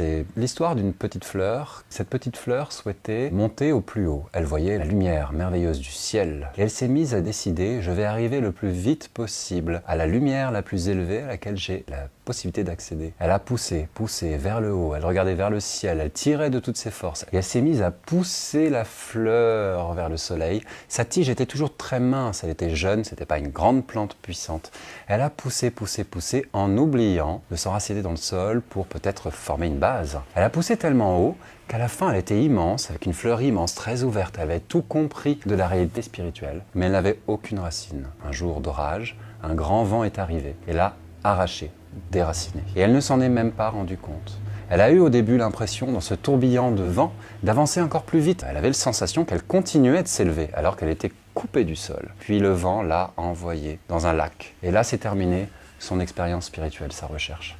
C'est l'histoire d'une petite fleur. Cette petite fleur souhaitait monter au plus haut. Elle voyait la lumière merveilleuse du ciel. Et elle s'est mise à décider, je vais arriver le plus vite possible à la lumière la plus élevée à laquelle j'ai la possibilité d'accéder. Elle a poussé vers le haut. Elle regardait vers le ciel. Elle tirait de toutes ses forces. Et elle s'est mise à pousser la fleur vers le soleil. Sa tige était toujours très mince. Elle était jeune. C'était pas une grande plante puissante. Elle a poussé en oubliant de s'enraciner dans le sol pour peut-être former une base. Elle a poussé tellement haut qu'à la fin elle était immense, avec une fleur immense, très ouverte. Elle avait tout compris de la réalité spirituelle, mais elle n'avait aucune racine. Un jour d'orage, un grand vent est arrivé et l'a arrachée, déracinée. Et elle ne s'en est même pas rendue compte. Elle a eu au début l'impression, dans ce tourbillon de vent, d'avancer encore plus vite. Elle avait la sensation qu'elle continuait de s'élever, alors qu'elle était coupée du sol. Puis le vent l'a envoyée dans un lac. Et là, c'est terminé son expérience spirituelle, sa recherche.